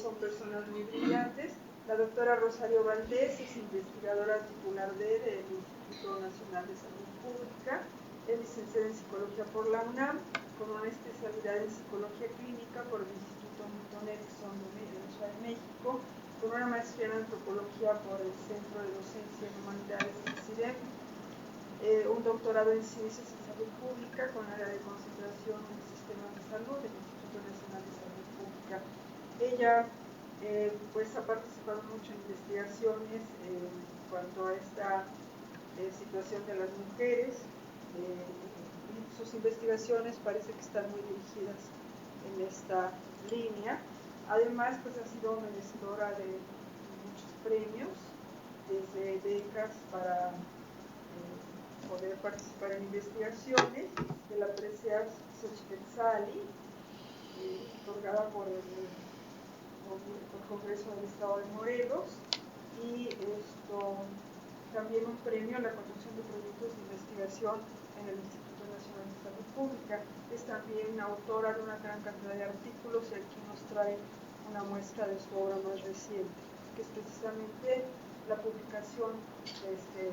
son personas muy brillantes. La doctora Rosario Valdés es investigadora titular del Instituto Nacional de Salud Pública, es licenciada en Psicología por la UNAM, con una especialidad en Psicología Clínica por el Instituto Milton Erickson de la Ciudad de México, con una maestría en Antropología por el Centro de Docencia en Humanidades del CIDEM, un doctorado en Ciencias y Salud Pública con área de concentración en sistemas de salud del Instituto Nacional de Salud Pública. Ella pues ha participado mucho en investigaciones en cuanto a esta situación de las mujeres, y sus investigaciones parece que están muy dirigidas en esta línea. Además, pues ha sido merecedora de muchos premios, desde becas para poder participar en investigaciones de la presea Xochitl-Sali, otorgada por el Congreso del Estado de Morelos, y también un premio a la conducción de proyectos de investigación en el Instituto Nacional de Salud Pública. Es también autora de una gran cantidad de artículos, y aquí nos trae una muestra de su obra más reciente, que es precisamente la publicación de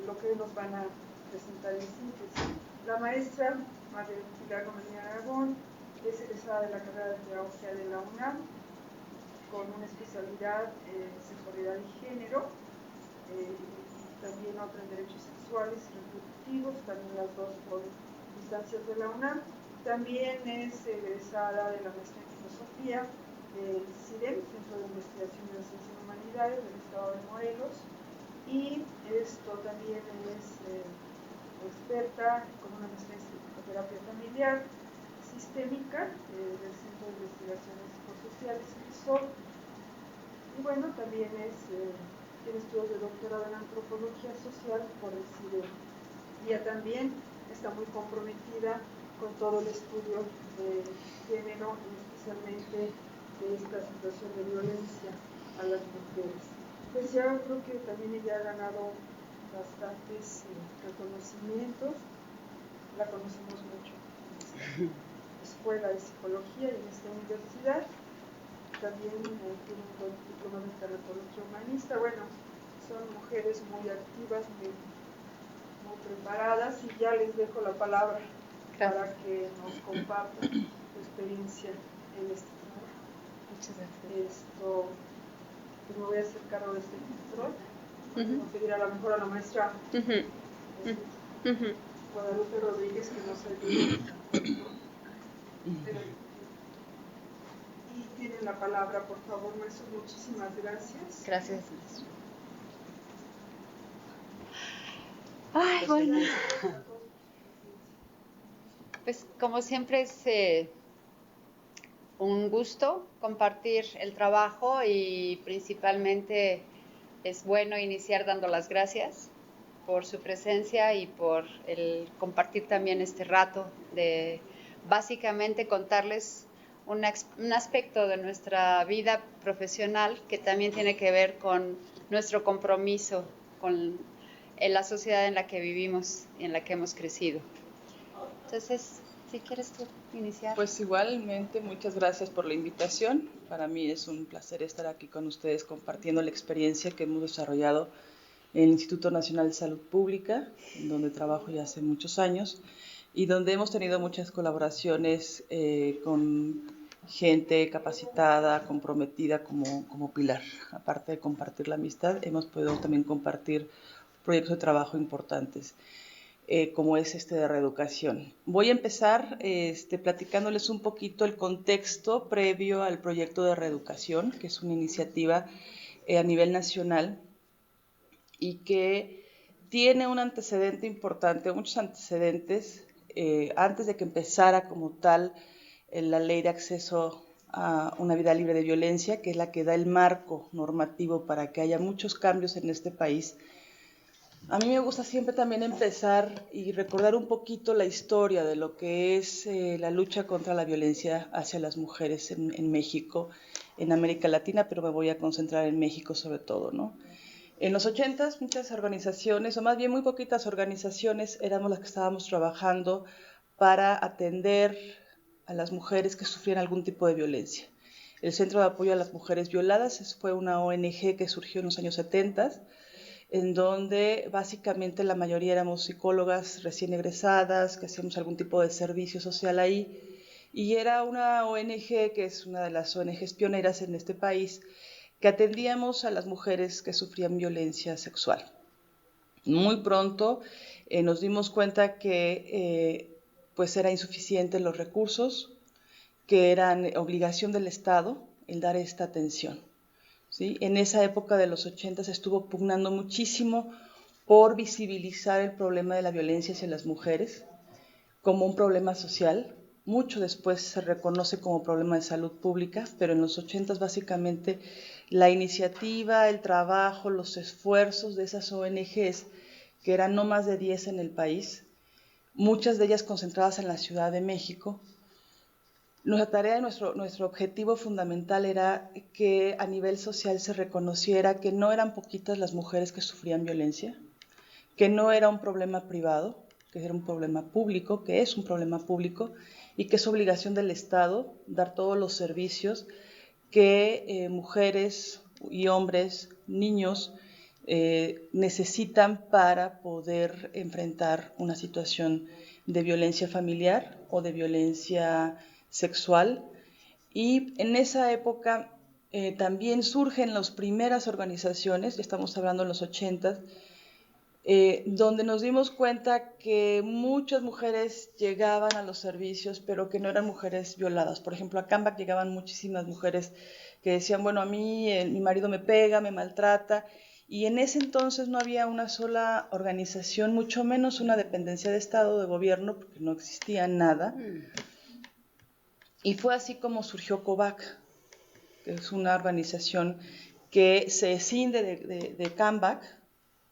lo que nos van a presentar en síntesis. La maestra María Pilar Gómez Aragón es egresada de la carrera de Pedagogía de la UNAM, con una especialidad en Sexualidad y Género, también otra en Derechos Sexuales y Reproductivos, también las dos por instancias de la UNAM. También es egresada de la maestría en Filosofía del CIDEM, Centro de Investigación de las Ciencias y Humanidades del Estado de Morelos, y también es experta con una maestría en psicoterapia familiar sistémica del Centro de Investigaciones Psicosociales ISOP, y bueno, también tiene estudios de doctorado en Antropología Social por el CIDEM. Ella también está muy comprometida con todo el estudio de género, y especialmente de esta situación de violencia a las mujeres. Pues ya creo que también ella ha ganado bastantes reconocimientos. La conocemos mucho en esta escuela de psicología y en esta universidad. También tiene un diploma de tanatología humanista. Bueno, son mujeres muy activas, muy preparadas, y ya les dejo la palabra para que nos compartan su experiencia en este trabajo. Muchas gracias. Pues me voy a hacer cargo de este control. Voy a pedir a lo mejor a la maestra Guadalupe Rodríguez que nos ayude. Y tienen la palabra, por favor, maestro. Muchísimas gracias. Gracias, maestro. Ay, bueno. Pues como siempre es un gusto compartir el trabajo, y principalmente es bueno iniciar dando las gracias por su presencia y por el compartir también este rato de básicamente contarles un aspecto de nuestra vida profesional que también tiene que ver con nuestro compromiso con la sociedad en la que vivimos y en la que hemos crecido. Entonces, si quieres tú iniciar. Pues igualmente, muchas gracias por la invitación. Para mí es un placer estar aquí con ustedes compartiendo la experiencia que hemos desarrollado en el Instituto Nacional de Salud Pública, en donde trabajo ya hace muchos años, y donde hemos tenido muchas colaboraciones con gente capacitada, comprometida como Pilar. Aparte de compartir la amistad, hemos podido también compartir proyectos de trabajo importantes. Como es de reeducación. Voy a empezar platicándoles un poquito el contexto previo al proyecto de reeducación, que es una iniciativa a nivel nacional y que tiene un antecedente importante, muchos antecedentes, antes de que empezara como tal la ley de acceso a una vida libre de violencia, que es la que da el marco normativo para que haya muchos cambios en este país. A mí me gusta siempre también empezar y recordar un poquito la historia de lo que es la lucha contra la violencia hacia las mujeres en México, en América Latina, pero me voy a concentrar en México sobre todo, ¿no? En los 80s, muchas organizaciones, o más bien muy poquitas organizaciones, éramos las que estábamos trabajando para atender a las mujeres que sufrían algún tipo de violencia. El Centro de Apoyo a las Mujeres Violadas fue una ONG que surgió en los años 70, en donde básicamente la mayoría éramos psicólogas recién egresadas, que hacíamos algún tipo de servicio social ahí, y era una ONG que es una de las ONGs pioneras en este país, que atendíamos a las mujeres que sufrían violencia sexual. Muy pronto nos dimos cuenta que pues era insuficiente los recursos, que eran obligación del Estado el dar esta atención. ¿Sí? En esa época de los 80 se estuvo pugnando muchísimo por visibilizar el problema de la violencia hacia las mujeres como un problema social. Mucho después se reconoce como problema de salud pública, pero en los 80 básicamente la iniciativa, el trabajo, los esfuerzos de esas ONGs, que eran no más de 10 en el país, muchas de ellas concentradas en la Ciudad de México. Nuestra tarea, nuestro objetivo fundamental era que a nivel social se reconociera que no eran poquitas las mujeres que sufrían violencia, que no era un problema privado, que era un problema público, que es un problema público y que es obligación del Estado dar todos los servicios que mujeres y hombres, niños, necesitan para poder enfrentar una situación de violencia familiar o de violencia sexual. Y en esa época también surgen las primeras organizaciones, ya estamos hablando en los 80, donde nos dimos cuenta que muchas mujeres llegaban a los servicios, pero que no eran mujeres violadas. Por ejemplo, a Cambac llegaban muchísimas mujeres que decían, bueno, a mí mi marido me pega, me maltrata, y en ese entonces no había una sola organización, mucho menos una dependencia de Estado, de gobierno, porque no existía nada. Y fue así como surgió COVAC, que es una organización que se escinde de Cambac,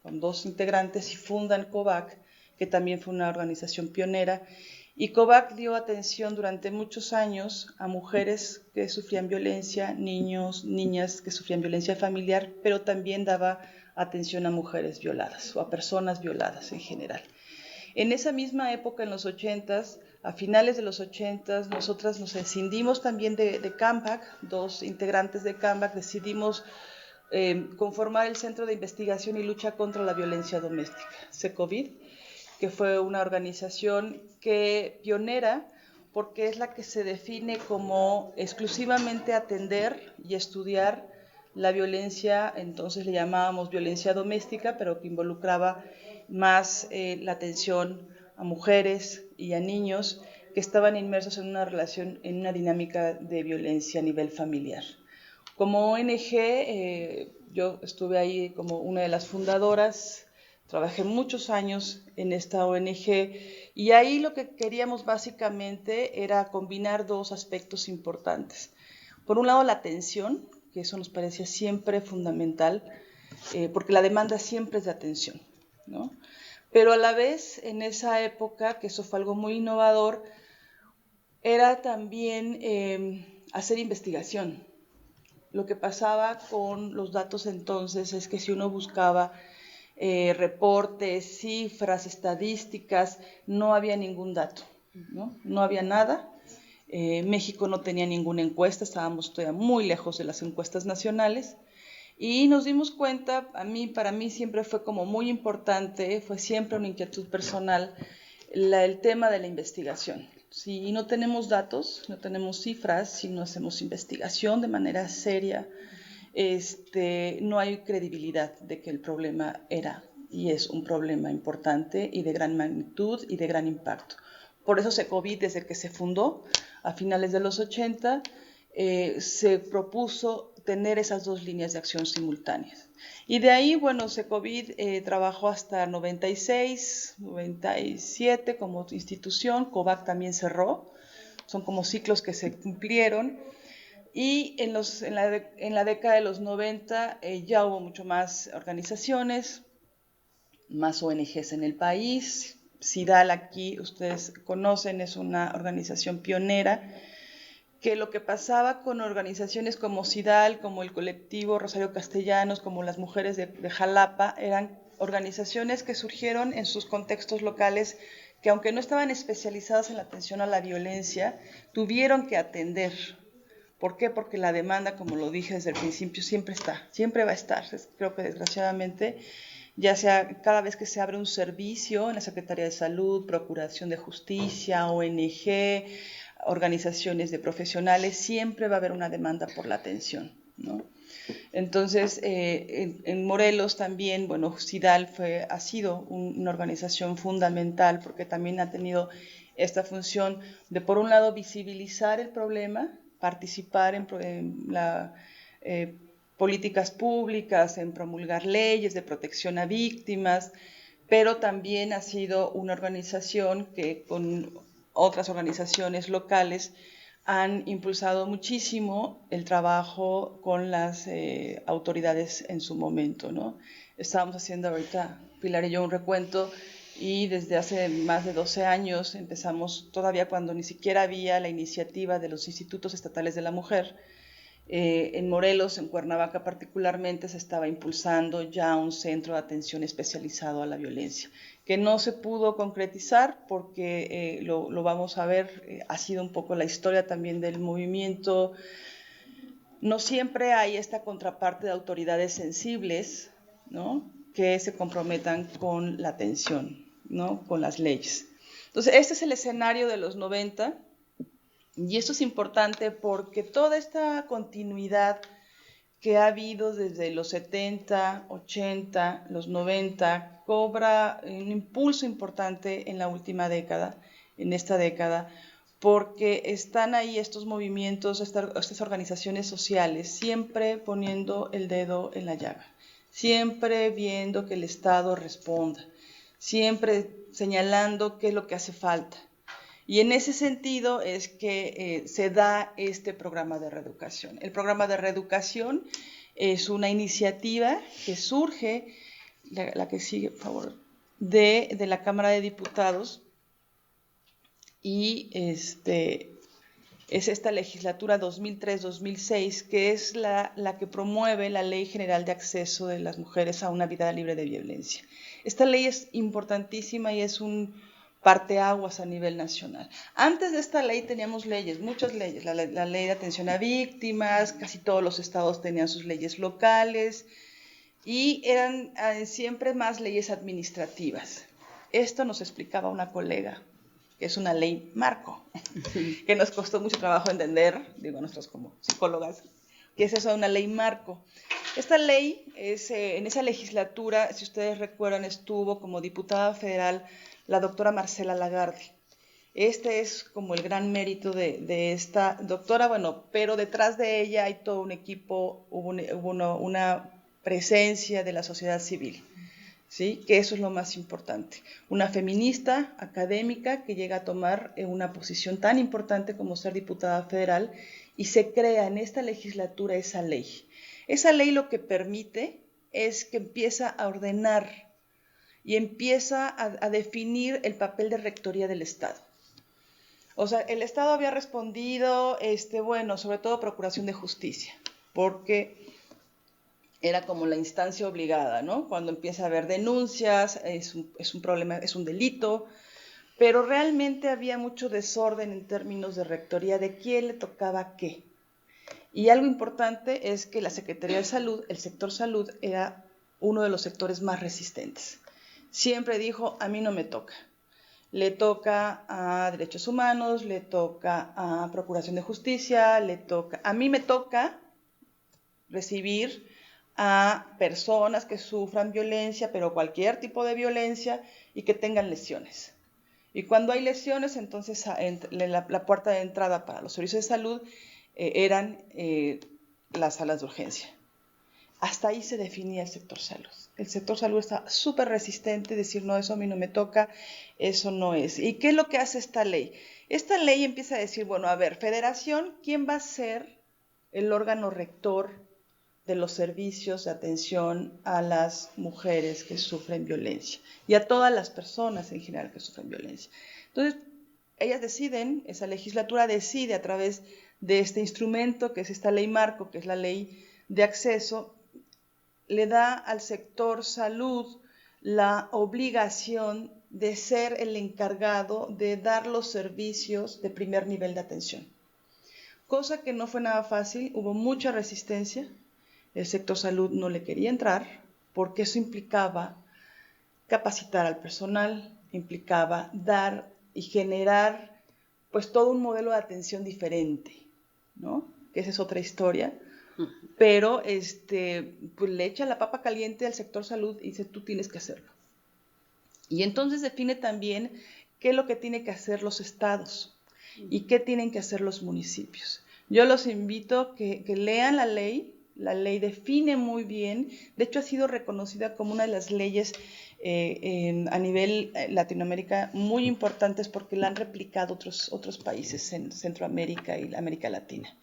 con 2 integrantes, y fundan COVAC, que también fue una organización pionera. Y COVAC dio atención durante muchos años a mujeres que sufrían violencia, niños, niñas que sufrían violencia familiar, pero también daba atención a mujeres violadas o a personas violadas en general. En esa misma época, en los 80s, a finales de los 80s, nosotras nos escindimos también de Cambac, 2 integrantes de Cambac, decidimos conformar el Centro de Investigación y Lucha contra la Violencia Doméstica, CECOVID, que fue una organización pionera porque es la que se define como exclusivamente atender y estudiar la violencia, entonces le llamábamos violencia doméstica, pero que involucraba más la atención a mujeres y a niños que estaban inmersos en una relación, en una dinámica de violencia a nivel familiar. Como ONG, yo estuve ahí como una de las fundadoras, trabajé muchos años en esta ONG y ahí lo que queríamos básicamente era combinar 2 aspectos importantes. Por un lado, la atención, que eso nos parecía siempre fundamental, porque la demanda siempre es de atención, ¿no? Pero a la vez, en esa época, que eso fue algo muy innovador, era también hacer investigación. Lo que pasaba con los datos entonces es que si uno buscaba reportes, cifras, estadísticas, no había ningún dato, ¿no? No había nada. México no tenía ninguna encuesta, estábamos todavía muy lejos de las encuestas nacionales. Y nos dimos cuenta, para mí siempre fue como muy importante, fue siempre una inquietud personal, el tema de la investigación. Si no tenemos datos, no tenemos cifras, si no hacemos investigación de manera seria, no hay credibilidad de que el problema era y es un problema importante y de gran magnitud y de gran impacto. Por eso CECOVID, desde que se fundó a finales de los 80, se propuso tener esas 2 líneas de acción simultáneas. Y de ahí, bueno, CECOVID trabajó hasta 96, 97 como institución, COVAC también cerró, son como ciclos que se cumplieron. Y en la década de los 90 ya hubo mucho más organizaciones, más ONGs en el país. CIDAL aquí, ustedes conocen, es una organización pionera, que lo que pasaba con organizaciones como CIDAL, como el colectivo Rosario Castellanos, como las mujeres de Jalapa, eran organizaciones que surgieron en sus contextos locales, que aunque no estaban especializadas en la atención a la violencia, tuvieron que atender ¿Por qué? Porque la demanda, como lo dije desde el principio, siempre está, siempre va a estar. Creo que desgraciadamente, ya sea cada vez que se abre un servicio en la Secretaría de Salud, Procuración de Justicia, ONG, organizaciones de profesionales, siempre va a haber una demanda por la atención, ¿no? Entonces, en Morelos también, bueno, CIDAL ha sido una organización fundamental porque también ha tenido esta función de, por un lado, visibilizar el problema, participar en políticas públicas, en promulgar leyes de protección a víctimas, pero también ha sido una organización que con otras organizaciones locales han impulsado muchísimo el trabajo con las autoridades en su momento, ¿no? Estábamos haciendo ahorita, Pilar y yo, un recuento y desde hace más de 12 años empezamos, todavía cuando ni siquiera había la iniciativa de los institutos estatales de la mujer, en Morelos, en Cuernavaca particularmente, se estaba impulsando ya un centro de atención especializado a la violencia, que no se pudo concretizar porque lo vamos a ver, ha sido un poco la historia también del movimiento. No siempre hay esta contraparte de autoridades sensibles, ¿no?, que se comprometan con la atención, ¿no?, con las leyes. Entonces, este es el escenario de los 90. Y esto es importante porque toda esta continuidad que ha habido desde los 70, 80, los 90, cobra un impulso importante en la última década, en esta década, porque están ahí estos movimientos, estas organizaciones sociales, siempre poniendo el dedo en la llaga, siempre viendo que el Estado responda, siempre señalando qué es lo que hace falta. Y en ese sentido es que se da este programa de reeducación. El programa de reeducación es una iniciativa que surge, la que sigue, por favor, de la Cámara de Diputados, y es esta legislatura 2003-2006, que es la que promueve la Ley General de Acceso de las Mujeres a una Vida Libre de Violencia. Esta ley es importantísima y es un parteaguas a nivel nacional. Antes de esta ley teníamos leyes, muchas leyes, la ley de atención a víctimas, casi todos los estados tenían sus leyes locales y eran siempre más leyes administrativas. Esto nos explicaba una colega, que es una ley marco, que nos costó mucho trabajo entender, digo nosotros como psicólogas, que es eso, una ley marco. Esta ley, en esa legislatura, si ustedes recuerdan, estuvo como diputada federal la doctora Marcela Lagarde. Este es como el gran mérito de esta doctora, bueno, pero detrás de ella hay todo un equipo, hubo una presencia de la sociedad civil, ¿sí? Que eso es lo más importante. Una feminista académica que llega a tomar una posición tan importante como ser diputada federal y se crea en esta legislatura esa ley. Esa ley lo que permite es que empieza a ordenar y empieza a definir el papel de rectoría del Estado. O sea, el Estado había respondido, bueno, sobre todo Procuración de Justicia, porque era como la instancia obligada, ¿no? Cuando empieza a haber denuncias, es un problema, es un delito, pero realmente había mucho desorden en términos de rectoría, de quién le tocaba qué. Y algo importante es que la Secretaría de Salud, el sector salud, era uno de los sectores más resistentes. Siempre dijo, a mí no me toca. Le toca a Derechos Humanos, le toca a Procuración de Justicia, a mí me toca recibir a personas que sufran violencia, pero cualquier tipo de violencia y que tengan lesiones. Y cuando hay lesiones, entonces la puerta de entrada para los servicios de salud eran las salas de urgencia. Hasta ahí se definía el sector salud. El sector salud está súper resistente, decir, no, eso a mí no me toca, eso no es. ¿Y qué es lo que hace esta ley? Esta ley empieza a decir, bueno, a ver, federación, ¿quién va a ser el órgano rector de los servicios de atención a las mujeres que sufren violencia y a todas las personas en general que sufren violencia? Entonces, ellas deciden, esa legislatura decide a través de este instrumento, que es esta ley marco, que es la ley de acceso, le da al sector salud la obligación de ser el encargado de dar los servicios de primer nivel de atención. cosa que no fue nada fácil, hubo mucha resistencia, el sector salud no le quería entrar, porque eso implicaba capacitar al personal, implicaba dar y generar pues todo un modelo de atención diferente, ¿no? Que esa es otra historia, pero pues le echa la papa caliente al sector salud y dice, tú tienes que hacerlo. Y entonces define también qué es lo que tienen que hacer los estados y qué tienen que hacer los municipios. Yo los invito a que lean la ley define muy bien, de hecho ha sido reconocida como una de las leyes a nivel Latinoamérica muy importantes porque la han replicado otros países en Centroamérica y América Latina,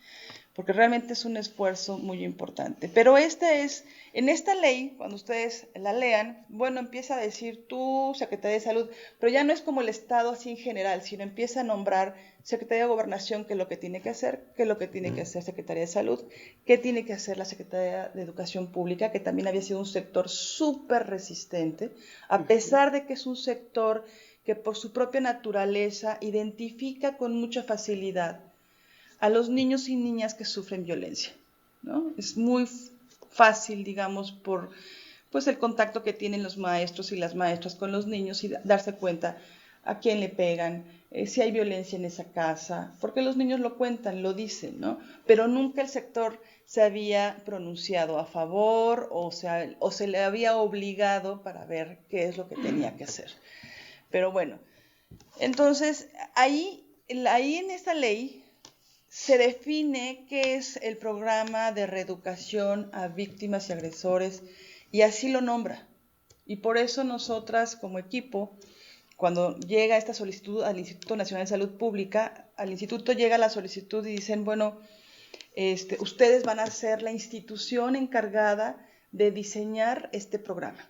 porque realmente es un esfuerzo muy importante. Pero en esta ley, cuando ustedes la lean, bueno, empieza a decir tú, Secretaría de Salud, pero ya no es como el Estado así en general, sino empieza a nombrar Secretaría de Gobernación, qué es lo que tiene que hacer, qué es lo que tiene que hacer Secretaría de Salud, qué tiene que hacer la Secretaría de Educación Pública, que también había sido un sector súper resistente, a pesar de que es un sector que por su propia naturaleza identifica con mucha facilidad a los niños y niñas que sufren violencia, ¿no? Es muy fácil, digamos, por pues el contacto que tienen los maestros y las maestras con los niños y darse cuenta a quién le pegan, si hay violencia en esa casa, porque los niños lo cuentan, lo dicen, ¿no? Pero nunca el sector se había pronunciado a favor o se le había obligado para ver qué es lo que tenía que hacer. Pero bueno, entonces ahí en esta ley se define qué es el programa de reeducación a víctimas y agresores y así lo nombra. Y por eso nosotras como equipo, cuando llega esta solicitud al Instituto Nacional de Salud Pública, al instituto llega la solicitud y dicen, bueno, ustedes van a ser la institución encargada de diseñar este programa.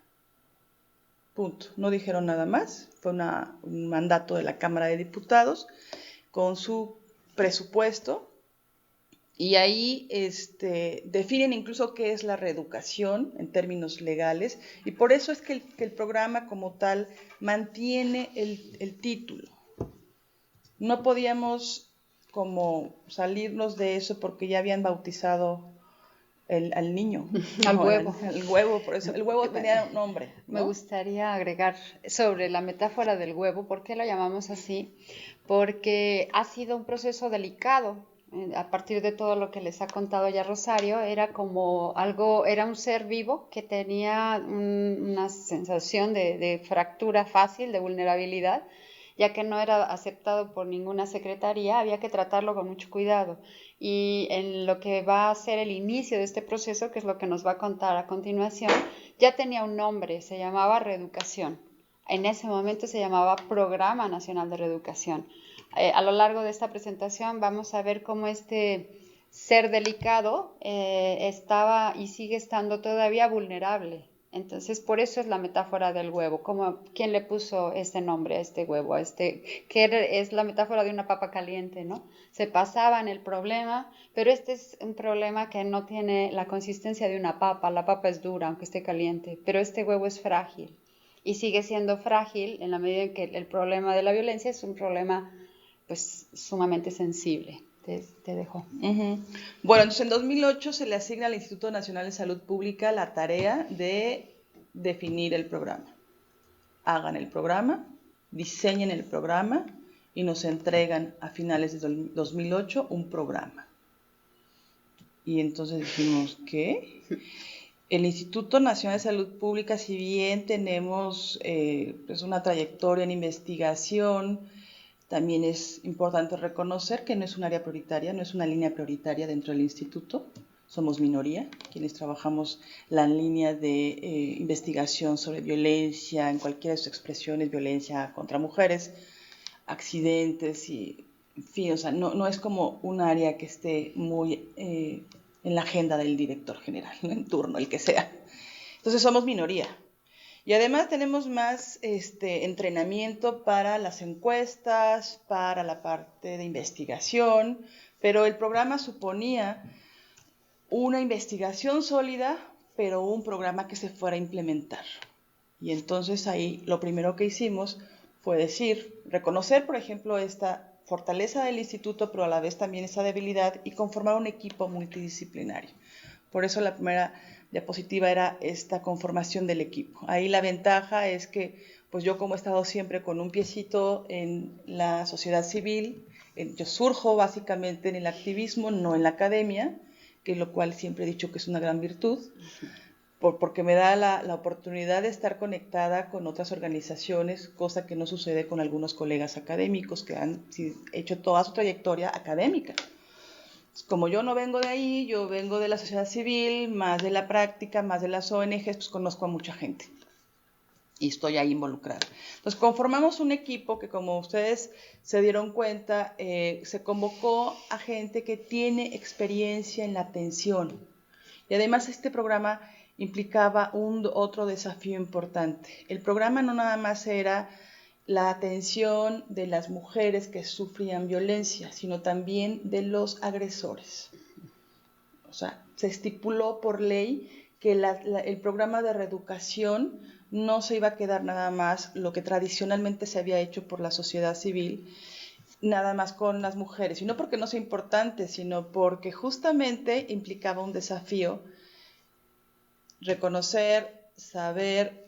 Punto. No dijeron nada más, fue un mandato de la Cámara de Diputados con su presupuesto y ahí definen incluso qué es la reeducación en términos legales y por eso es que el programa como tal mantiene el título. No podíamos como salirnos de eso porque ya habían bautizado al niño. Al huevo. El huevo, por eso. El huevo tenía un nombre, ¿no? Me gustaría agregar sobre la metáfora del huevo. ¿Por qué lo llamamos así? Porque ha sido un proceso delicado. A partir de todo lo que les ha contado ya Rosario, era un ser vivo que tenía una sensación de fractura fácil, de vulnerabilidad, ya que no era aceptado por ninguna secretaría, había que tratarlo con mucho cuidado. Y en lo que va a ser el inicio de este proceso, que es lo que nos va a contar a continuación, ya tenía un nombre, se llamaba Reeducación. En ese momento se llamaba Programa Nacional de Reeducación. A lo largo de esta presentación vamos a ver cómo este ser delicado estaba y sigue estando todavía vulnerable. Entonces, por eso es la metáfora del huevo. ¿Quién le puso este nombre a este huevo? Que es la metáfora de una papa caliente, ¿no? Se pasaba en el problema, pero este es un problema que no tiene la consistencia de una papa. La papa es dura, aunque esté caliente, pero este huevo es frágil. Y sigue siendo frágil en la medida en que el problema de la violencia es un problema, pues, sumamente sensible. Te dejo. Bueno, entonces en 2008 se le asigna al Instituto Nacional de Salud Pública la tarea de definir el programa. Hagan el programa, diseñen el programa y nos entregan a finales de 2008 un programa. Y entonces dijimos, ¿qué? El Instituto Nacional de Salud Pública, si bien tenemos pues una trayectoria en investigación, también es importante reconocer que no es un área prioritaria, no es una línea prioritaria dentro del instituto. Somos minoría, quienes trabajamos la línea de investigación sobre violencia, en cualquiera de sus expresiones, violencia contra mujeres, accidentes y, en fin, o sea, no es como un área que esté muy en la agenda del director general, ¿no? En turno, el que sea. Entonces somos minoría. Y además tenemos más entrenamiento para las encuestas, para la parte de investigación, pero el programa suponía una investigación sólida, pero un programa que se fuera a implementar. Y entonces ahí lo primero que hicimos fue reconocer, por ejemplo, esta fortaleza del instituto, pero a la vez también esa debilidad, y conformar un equipo multidisciplinario. Por eso la primera diapositiva era esta conformación del equipo. Ahí la ventaja es que, pues yo como he estado siempre con un piecito en la sociedad civil, yo surjo básicamente en el activismo, no en la academia, que lo cual siempre he dicho que es una gran virtud, porque me da la oportunidad de estar conectada con otras organizaciones, cosa que no sucede con algunos colegas académicos que han hecho toda su trayectoria académica. Como yo no vengo de ahí, yo vengo de la sociedad civil, más de la práctica, más de las ONGs, pues conozco a mucha gente y estoy ahí involucrada. Entonces conformamos un equipo que, como ustedes se dieron cuenta, se convocó a gente que tiene experiencia en la atención. Y además este programa implicaba otro desafío importante. El programa no nada más era la atención de las mujeres que sufrían violencia, sino también de los agresores. O sea, se estipuló por ley que el programa de reeducación no se iba a quedar nada más lo que tradicionalmente se había hecho por la sociedad civil, nada más con las mujeres, y no porque no sea importante, sino porque justamente implicaba un desafío reconocer, saber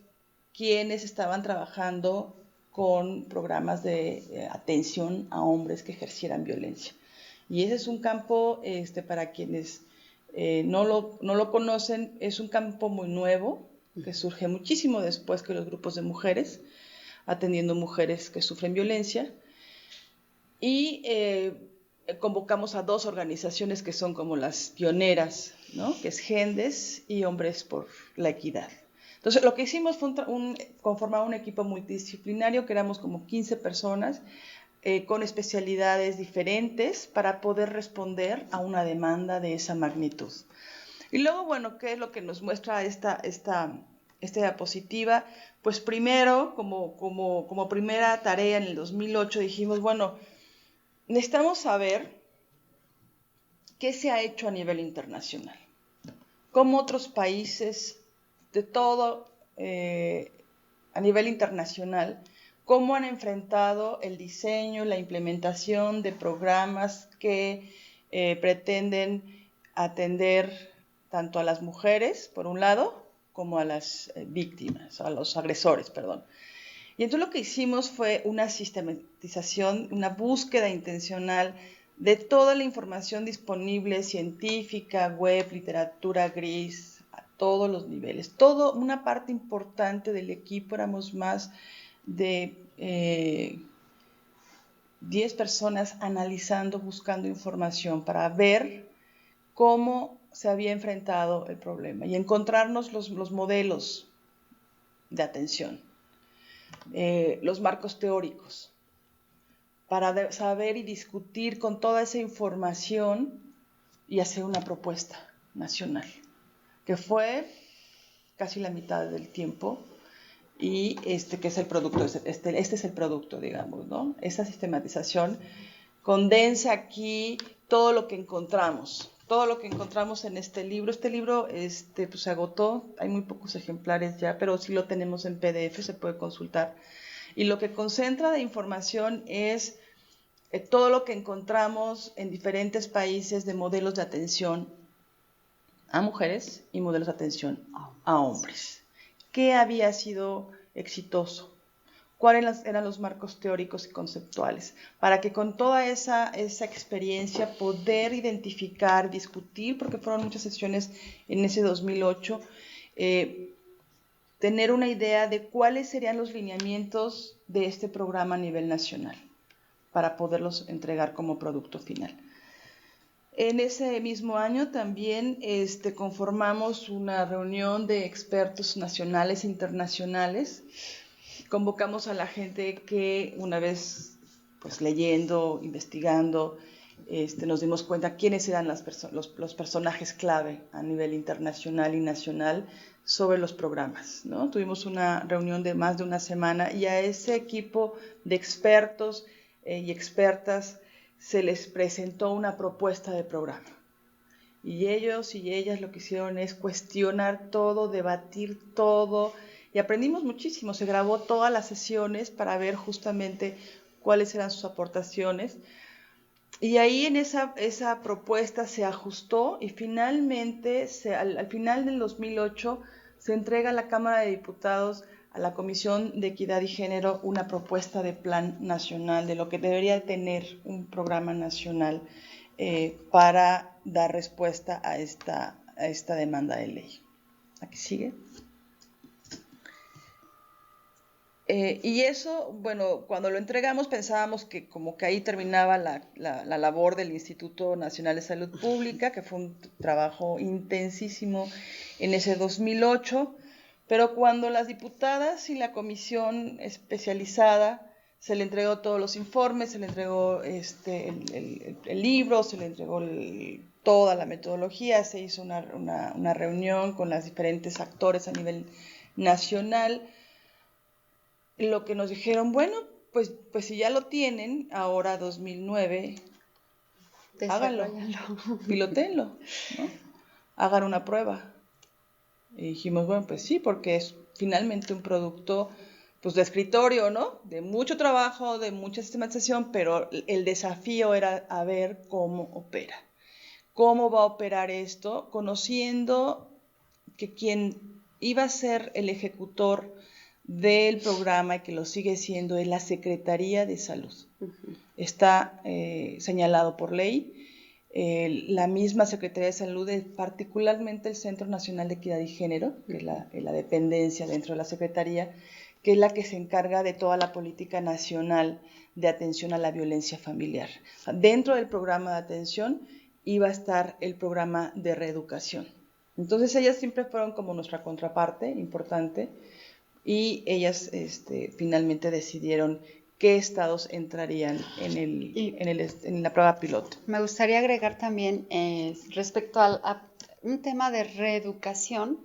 quiénes estaban trabajando con programas de atención a hombres que ejercieran violencia. Y ese es un campo, para quienes no lo conocen, es un campo muy nuevo, que surge muchísimo después que los grupos de mujeres, atendiendo mujeres que sufren violencia. Y convocamos a 2 organizaciones que son como las pioneras, ¿no? Que es Gendes y Hombres por la Equidad. Entonces, lo que hicimos fue conformar un equipo multidisciplinario, que éramos como 15 personas, con especialidades diferentes para poder responder a una demanda de esa magnitud. Y luego, bueno, ¿qué es lo que nos muestra esta diapositiva? Pues primero, como primera tarea en el 2008, dijimos, bueno, necesitamos saber qué se ha hecho a nivel internacional, cómo otros países de todo a nivel internacional, cómo han enfrentado el diseño, la implementación de programas que pretenden atender tanto a las mujeres, por un lado, como a las víctimas, a los agresores, perdón. Y entonces lo que hicimos fue una sistematización, una búsqueda intencional de toda la información disponible, científica, web, literatura gris, a todos los niveles. Una parte importante del equipo, éramos más de 10 personas analizando, buscando información para ver cómo se había enfrentado el problema y encontrarnos los modelos de atención. Los marcos teóricos, para saber y discutir con toda esa información y hacer una propuesta nacional, que fue casi la mitad del tiempo, y que es el producto, este es el producto, digamos, ¿no? Esa sistematización condensa aquí todo lo que encontramos en este libro. Este libro pues se agotó, hay muy pocos ejemplares ya, pero sí lo tenemos en PDF, se puede consultar. Y lo que concentra de información es todo lo que encontramos en diferentes países de modelos de atención a mujeres y modelos de atención a hombres. ¿Qué había sido exitoso? ¿Cuáles eran los marcos teóricos y conceptuales? Para que con toda esa experiencia poder identificar, discutir, porque fueron muchas sesiones en ese 2008, tener una idea de cuáles serían los lineamientos de este programa a nivel nacional, para poderlos entregar como producto final. En ese mismo año también conformamos una reunión de expertos nacionales e internacionales. Convocamos a la gente que, una vez pues leyendo, investigando, nos dimos cuenta quiénes eran los personajes clave a nivel internacional y nacional sobre los programas, ¿no? Tuvimos una reunión de más de una semana y a ese equipo de expertos y expertas se les presentó una propuesta de programa. Y ellos y ellas lo que hicieron es cuestionar todo, debatir todo, y aprendimos muchísimo. Se grabó todas las sesiones para ver justamente cuáles eran sus aportaciones. Y ahí en esa propuesta se ajustó y finalmente, al final del 2008, se entrega a la Cámara de Diputados, a la Comisión de Equidad y Género, una propuesta de plan nacional de lo que debería tener un programa nacional para dar respuesta a esta demanda de ley. Aquí sigue. Y eso, bueno, cuando lo entregamos pensábamos que como que ahí terminaba la labor del Instituto Nacional de Salud Pública, que fue un trabajo intensísimo en ese 2008, pero cuando las diputadas y la comisión especializada se le entregó todos los informes, se le entregó el libro, se le entregó toda la metodología, se hizo una reunión con los diferentes actores a nivel nacional. Lo que nos dijeron, bueno, pues si ya lo tienen, ahora 2009, háganlo, pilotenlo, ¿no? Hagan una prueba. Y dijimos, bueno, pues sí, porque es finalmente un producto pues de escritorio, ¿no? De mucho trabajo, de mucha sistematización, pero el desafío era a ver cómo opera. ¿Cómo va a operar esto? Conociendo que quien iba a ser el ejecutor del programa y que lo sigue siendo es la Secretaría de Salud. Está señalado por ley. La misma Secretaría de Salud, particularmente el Centro Nacional de Equidad y Género, que es la dependencia dentro de la Secretaría, que es la que se encarga de toda la política nacional de atención a la violencia familiar. Dentro del programa de atención iba a estar el programa de reeducación. Entonces ellas siempre fueron como nuestra contraparte importante y ellas finalmente decidieron qué estados entrarían en la prueba piloto. Me gustaría agregar también respecto a un tema de reeducación,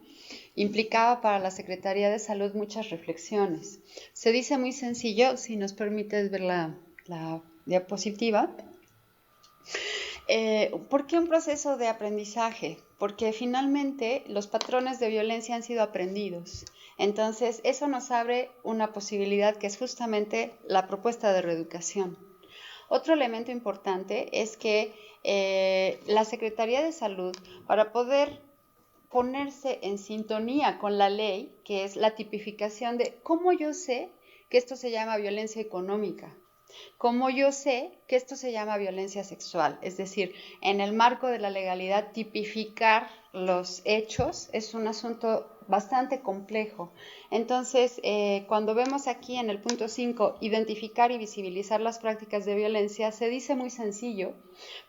implicaba para la Secretaría de Salud muchas reflexiones. Se dice muy sencillo, si nos permites ver la diapositiva. ¿Por qué un proceso de aprendizaje? Porque finalmente los patrones de violencia han sido aprendidos. Entonces, eso nos abre una posibilidad que es justamente la propuesta de reeducación. Otro elemento importante es que la Secretaría de Salud, para poder ponerse en sintonía con la ley, que es la tipificación de cómo yo sé que esto se llama violencia económica, cómo yo sé que esto se llama violencia sexual, es decir, en el marco de la legalidad tipificar los hechos es un asunto bastante complejo. Entonces, cuando vemos aquí en el punto 5, identificar y visibilizar las prácticas de violencia, se dice muy sencillo,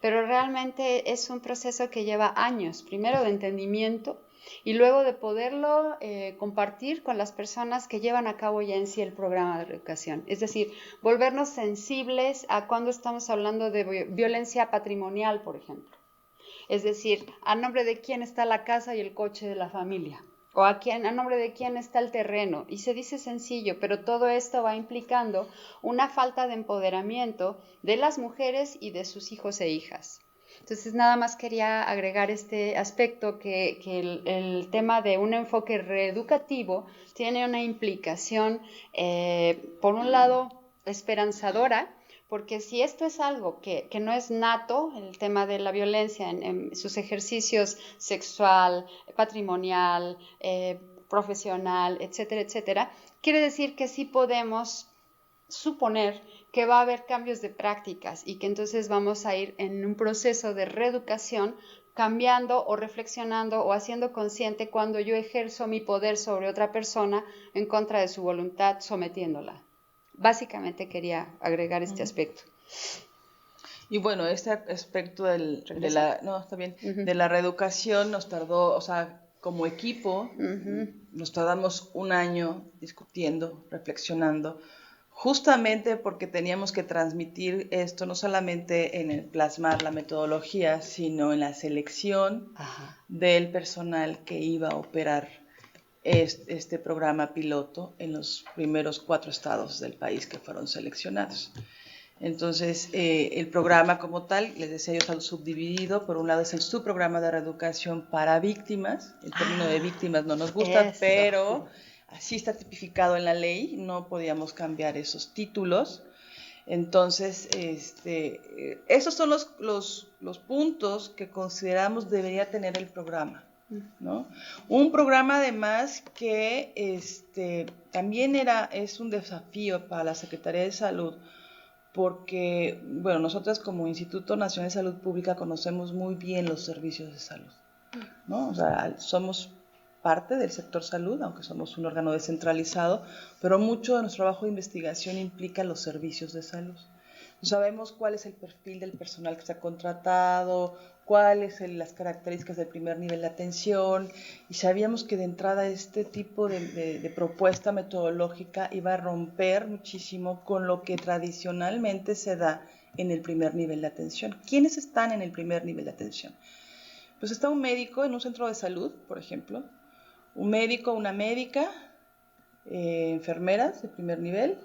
pero realmente es un proceso que lleva años, primero de entendimiento y luego de poderlo compartir con las personas que llevan a cabo ya en sí el programa de reeducación. Es decir, volvernos sensibles a cuando estamos hablando de violencia patrimonial, por ejemplo. Es decir, a nombre de quién está la casa y el coche de la familia, o a nombre de quién está el terreno. Y se dice sencillo, pero todo esto va implicando una falta de empoderamiento de las mujeres y de sus hijos e hijas. Entonces, nada más quería agregar este aspecto, que el tema de un enfoque reeducativo tiene una implicación, por un lado, esperanzadora, porque si esto es algo que no es nato, el tema de la violencia en sus ejercicios sexual, patrimonial, profesional, etcétera, etcétera, quiere decir que sí podemos suponer que va a haber cambios de prácticas y que entonces vamos a ir en un proceso de reeducación, cambiando o reflexionando o haciendo consciente cuando yo ejerzo mi poder sobre otra persona en contra de su voluntad, sometiéndola. Básicamente quería agregar este aspecto. Y bueno, este aspecto de la reeducación nos tardó, o sea, como equipo, nos tardamos un año discutiendo, reflexionando, justamente porque teníamos que transmitir esto no solamente en el plasmar la metodología, sino en la selección del personal que iba a operar este programa piloto en los primeros 4 estados del país que fueron seleccionados. Entonces, el programa como tal, les decía yo, está subdividido. Por un lado es el subprograma de reeducación para víctimas. El término de víctimas no nos gusta, pero así está tipificado en la ley, no podíamos cambiar esos títulos. Entonces, esos son los puntos que consideramos debería tener el programa, ¿no? Un programa además que también es un desafío para la Secretaría de Salud, porque, bueno, nosotras como Instituto Nacional de Salud Pública conocemos muy bien los servicios de salud, ¿no? O sea, somos parte del sector salud, aunque somos un órgano descentralizado, pero mucho de nuestro trabajo de investigación implica los servicios de salud. Sabemos cuál es el perfil del personal que se ha contratado, cuáles son las características del primer nivel de atención, y sabíamos que de entrada este tipo de propuesta metodológica iba a romper muchísimo con lo que tradicionalmente se da en el primer nivel de atención. ¿Quiénes están en el primer nivel de atención? Pues está un médico en un centro de salud, por ejemplo, un médico, una médica, enfermeras de primer nivel.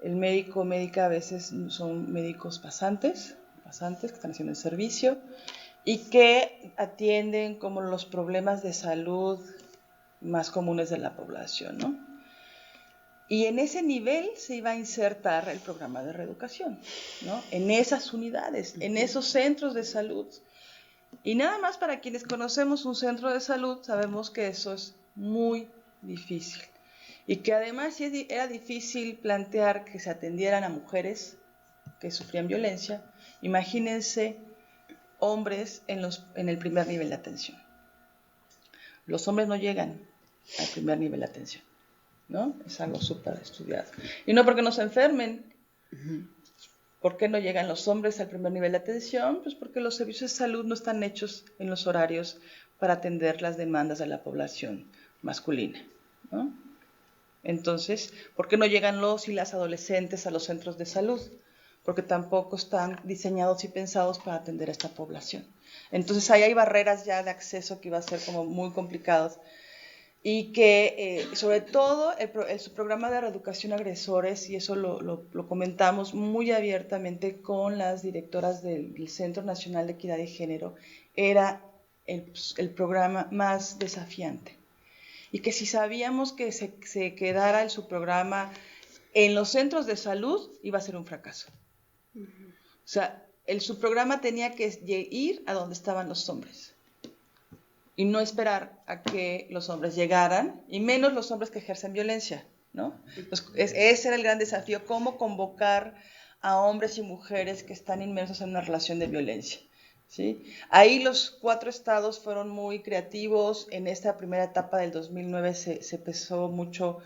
El médico o médica a veces son médicos pasantes que están haciendo el servicio y que atienden como los problemas de salud más comunes de la población, ¿no? Y en ese nivel se iba a insertar el programa de reeducación, ¿no? En esas unidades, en esos centros de salud. Y nada más para quienes conocemos un centro de salud, sabemos que eso es muy difícil. Y que además era difícil plantear que se atendieran a mujeres que sufrían violencia, imagínense hombres en el primer nivel de atención. Los hombres no llegan al primer nivel de atención, ¿no? Es algo súper estudiado. Y no porque no se enfermen. ¿Por qué no llegan los hombres al primer nivel de atención? Pues porque los servicios de salud no están hechos en los horarios para atender las demandas de la población masculina, ¿no? Entonces, ¿por qué no llegan los y las adolescentes a los centros de salud? Porque tampoco están diseñados y pensados para atender a esta población. Entonces, ahí hay barreras ya de acceso que iba a ser como muy complicados. Y que, sobre todo, su programa de reeducación a agresores, y eso lo comentamos muy abiertamente con las directoras del Centro Nacional de Equidad de Género, era el programa más desafiante. Y que si sabíamos que se quedara en su programa en los centros de salud, iba a ser un fracaso. O sea, su programa tenía que ir a donde estaban los hombres y no esperar a que los hombres llegaran, y menos los hombres que ejercen violencia, ¿no? Entonces, ese era el gran desafío, cómo convocar a hombres y mujeres que están inmersos en una relación de violencia, ¿sí? Ahí los 4 estados fueron muy creativos. En esta primera etapa del 2009 se empezó mucho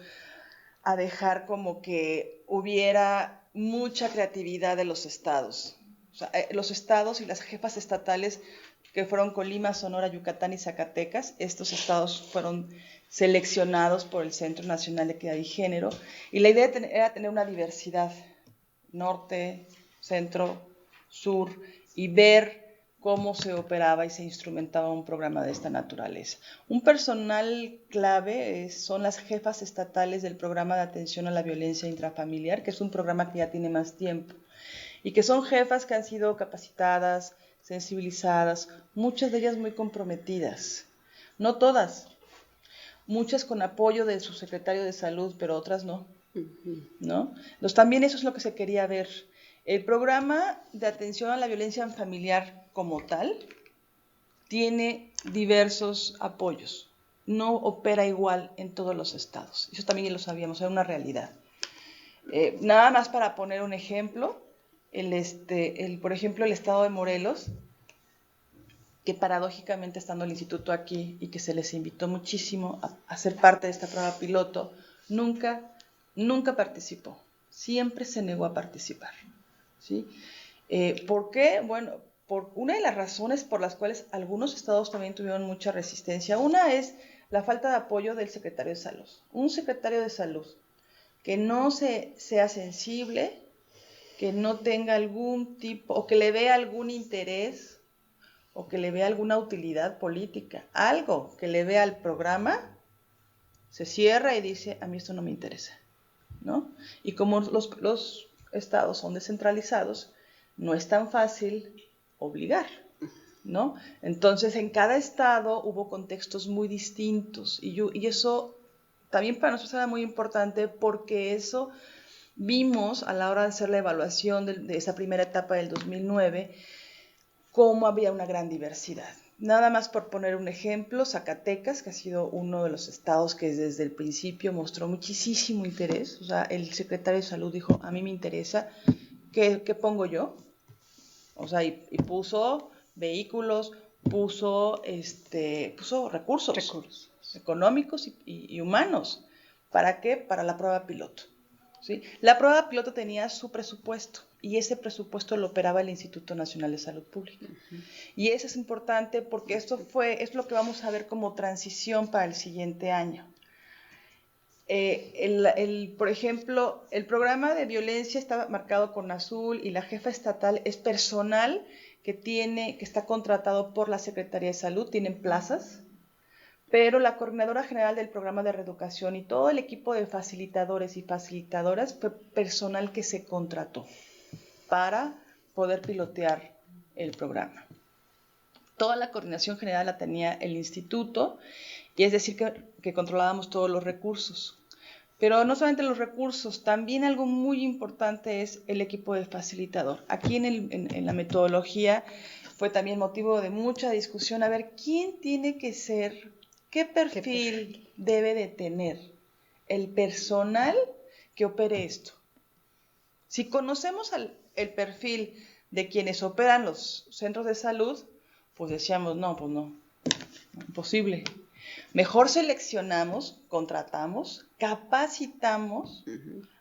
a dejar como que hubiera mucha creatividad de los estados. O sea, los estados y las jefas estatales que fueron Colima, Sonora, Yucatán y Zacatecas, estos estados fueron seleccionados por el Centro Nacional de Equidad y Género, y la idea era tener una diversidad, norte, centro, sur, y ver cómo se operaba y se instrumentaba un programa de esta naturaleza. Un personal clave son las jefas estatales del programa de atención a la violencia intrafamiliar, que es un programa que ya tiene más tiempo, y que son jefas que han sido capacitadas, sensibilizadas, muchas de ellas muy comprometidas, no todas, muchas con apoyo de su secretario de salud, pero otras no, ¿no? Entonces también eso es lo que se quería ver. El programa de atención a la violencia familiar como tal tiene diversos apoyos, no opera igual en todos los estados, eso también lo sabíamos, era una realidad. Nada más para poner un ejemplo, por ejemplo, el estado de Morelos, que paradójicamente estando el instituto aquí y que se les invitó muchísimo a ser parte de esta prueba piloto, nunca participó, siempre se negó a participar, ¿sí? ¿Por qué? Bueno, por una de las razones por las cuales algunos estados también tuvieron mucha resistencia. Una es la falta de apoyo del secretario de salud. Un secretario de salud que no sea sensible, que no tenga algún tipo, o que le vea algún interés, o que le vea alguna utilidad política, algo que le vea al programa, se cierra y dice, a mí esto no me interesa, ¿no? Y como los estados son descentralizados, no es tan fácil obligar, ¿no? Entonces, en cada estado hubo contextos muy distintos, y eso también para nosotros era muy importante, porque eso vimos a la hora de hacer la evaluación de esa primera etapa del 2009 cómo había una gran diversidad. Nada más por poner un ejemplo, Zacatecas, que ha sido uno de los estados que desde el principio mostró muchísimo interés. O sea, el secretario de Salud dijo, a mí me interesa, ¿qué pongo yo? O sea, y puso vehículos, puso recursos económicos y humanos. ¿Para qué? Para la prueba piloto. ¿Sí? La prueba piloto tenía su presupuesto y ese presupuesto lo operaba el Instituto Nacional de Salud Pública. Y eso es importante porque es lo que vamos a ver como transición para el siguiente año. Por ejemplo, el programa de violencia está marcado con azul y la jefa estatal es personal que está contratado por la Secretaría de Salud, tienen plazas, pero la coordinadora general del programa de reeducación y todo el equipo de facilitadores y facilitadoras fue personal que se contrató para poder pilotear el programa. Toda la coordinación general la tenía el instituto, y es decir que controlábamos todos los recursos. Pero no solamente los recursos, también algo muy importante es el equipo de facilitador. Aquí en la metodología fue también motivo de mucha discusión, a ver quién tiene que ser, qué perfil debe de tener el personal que opere esto. Si conocemos el perfil de quienes operan los centros de salud, pues decíamos, no, imposible. Mejor seleccionamos, contratamos, capacitamos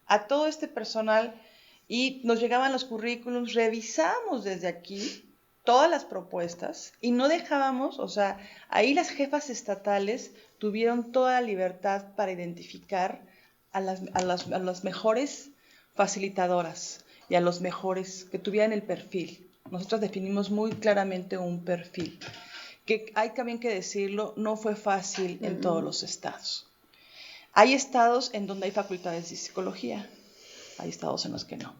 a todo este personal y nos llegaban los currículums, revisamos desde aquí todas las propuestas y no dejábamos, o sea, ahí las jefas estatales tuvieron toda la libertad para identificar a las mejores facilitadoras y a los mejores que tuvieran el perfil. Nosotros definimos muy claramente un perfil, que hay también que decirlo, no fue fácil en todos los estados. Hay estados en donde hay facultades de psicología, hay estados en los que no.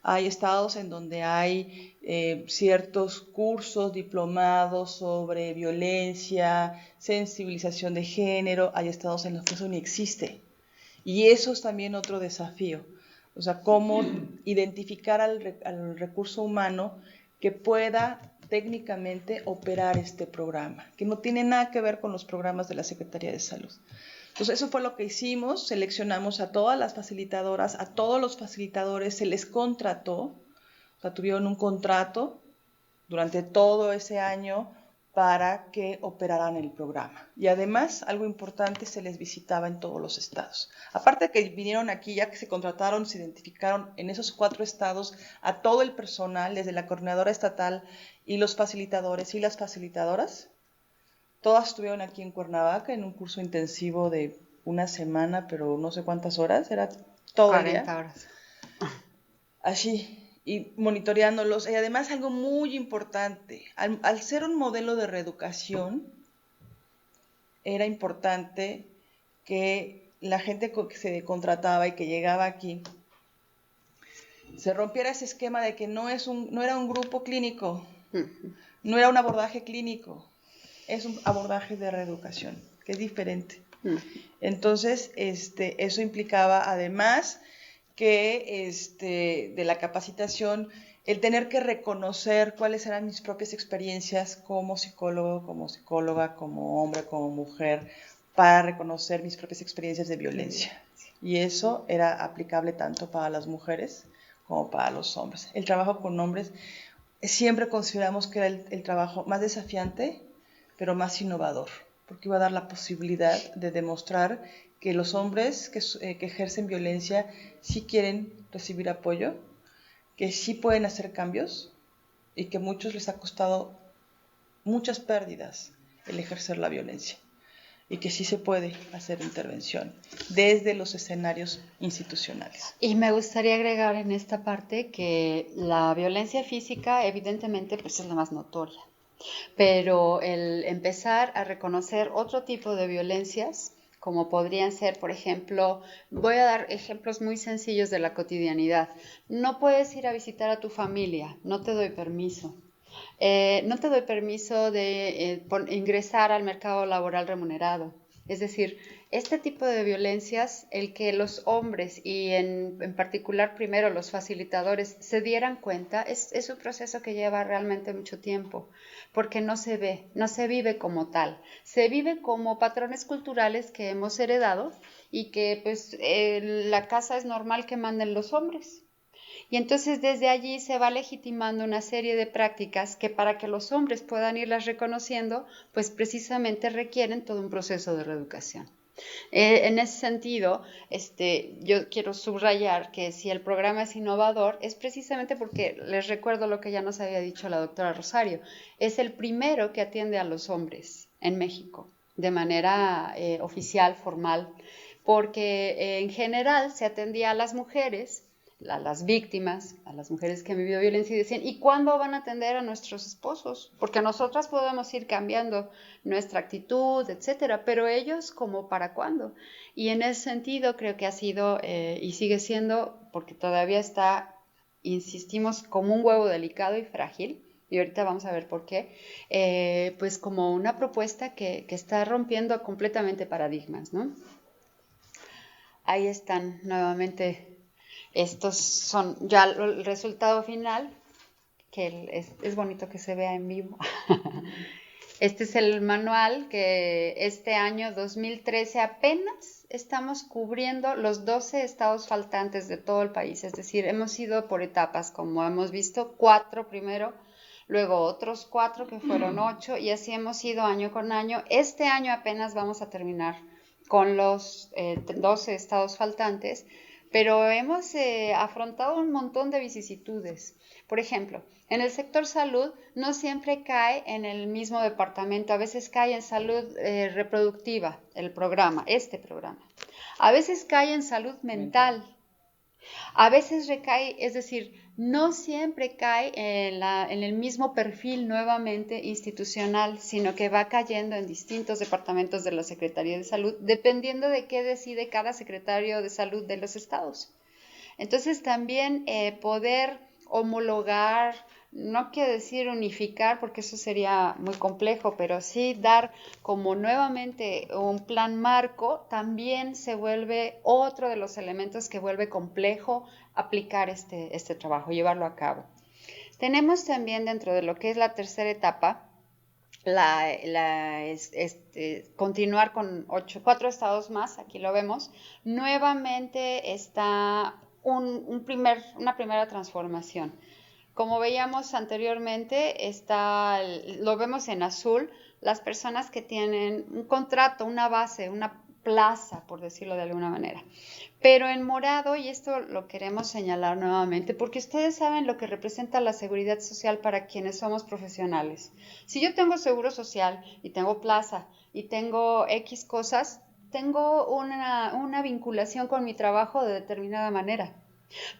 Hay estados en donde hay ciertos cursos, diplomados sobre violencia, sensibilización de género, hay estados en los que eso ni existe. Y eso es también otro desafío. O sea, cómo identificar al recurso humano que pueda técnicamente operar este programa, que no tiene nada que ver con los programas de la Secretaría de Salud. Entonces, eso fue lo que hicimos, seleccionamos a todas las facilitadoras, a todos los facilitadores, se les contrató, o sea, tuvieron un contrato durante todo ese año para que operaran el programa. Y además, algo importante, se les visitaba en todos los estados. Aparte de que vinieron aquí, ya que se contrataron, se identificaron en esos 4 estados a todo el personal, desde la coordinadora estatal y los facilitadores y las facilitadoras. Todas estuvieron aquí en Cuernavaca en un curso intensivo de una semana, pero no sé cuántas horas, era todo 40 el día. horas. Así, y monitoreándolos. Y además algo muy importante, al ser un modelo de reeducación, era importante que la gente que se contrataba y que llegaba aquí, se rompiera ese esquema de que no era un grupo clínico, no era un abordaje clínico, es un abordaje de reeducación, que es diferente. Entonces, eso implicaba además que de la capacitación, el tener que reconocer cuáles eran mis propias experiencias como psicólogo, como psicóloga, como hombre, como mujer, para reconocer mis propias experiencias de violencia. Y eso era aplicable tanto para las mujeres como para los hombres. El trabajo con hombres siempre consideramos que era el trabajo más desafiante, pero más innovador, porque iba a dar la posibilidad de demostrar que los hombres que ejercen violencia sí quieren recibir apoyo, que sí pueden hacer cambios y que a muchos les ha costado muchas pérdidas el ejercer la violencia y que sí se puede hacer intervención desde los escenarios institucionales. Y me gustaría agregar en esta parte que la violencia física evidentemente pues es la más notoria, pero el empezar a reconocer otro tipo de violencias, como podrían ser, por ejemplo, voy a dar ejemplos muy sencillos de la cotidianidad. No puedes ir a visitar a tu familia, no te doy permiso. No te doy permiso de ingresar al mercado laboral remunerado. Es decir, este tipo de violencias, el que los hombres y en particular primero los facilitadores se dieran cuenta, es un proceso que lleva realmente mucho tiempo, porque no se ve, no se vive como tal, se vive como patrones culturales que hemos heredado y que pues la casa es normal que manden los hombres. Y entonces desde allí se va legitimando una serie de prácticas que para que los hombres puedan irlas reconociendo, pues precisamente requieren todo un proceso de reeducación. En ese sentido, yo quiero subrayar que si el programa es innovador, es precisamente porque les recuerdo lo que ya nos había dicho la doctora Rosario, es el primero que atiende a los hombres en México de manera oficial, formal, porque en general se atendía a las mujeres, a las víctimas, a las mujeres que han vivido violencia y decían, ¿y cuándo van a atender a nuestros esposos? Porque nosotras podemos ir cambiando nuestra actitud, etcétera, pero ellos, ¿como para cuándo? Y en ese sentido creo que ha sido y sigue siendo, porque todavía está, insistimos, como un huevo delicado y frágil, y ahorita vamos a ver por qué, pues como una propuesta que está rompiendo completamente paradigmas, ¿no? Ahí están nuevamente. Estos son ya el resultado final, que es bonito que se vea en vivo. Este es el manual que este año 2013 apenas estamos cubriendo los 12 estados faltantes de todo el país. Es decir, hemos ido por etapas, como hemos visto, 4 primero, luego otros 4 que fueron 8 y así hemos ido año con año. Este año apenas vamos a terminar con los 12 estados faltantes, pero hemos afrontado un montón de vicisitudes. Por ejemplo, en el sector salud no siempre cae en el mismo departamento, a veces cae en salud reproductiva, el programa, este programa. A veces cae en salud mental. A veces recae, es decir, no siempre cae en el mismo perfil nuevamente institucional, sino que va cayendo en distintos departamentos de la Secretaría de Salud, dependiendo de qué decide cada secretario de salud de los estados. Entonces también poder homologar, no quiero decir unificar porque eso sería muy complejo, pero sí dar como nuevamente un plan marco, también se vuelve otro de los elementos que vuelve complejo aplicar este trabajo, llevarlo a cabo. Tenemos también dentro de lo que es la tercera etapa, continuar con 4 estados más, aquí lo vemos, nuevamente está una primera transformación. Como veíamos anteriormente, lo vemos en azul, las personas que tienen un contrato, una base, una plaza, por decirlo de alguna manera. Pero en morado, y esto lo queremos señalar nuevamente, porque ustedes saben lo que representa la seguridad social para quienes somos profesionales. Si yo tengo seguro social y tengo plaza y tengo X cosas, tengo una vinculación con mi trabajo de determinada manera.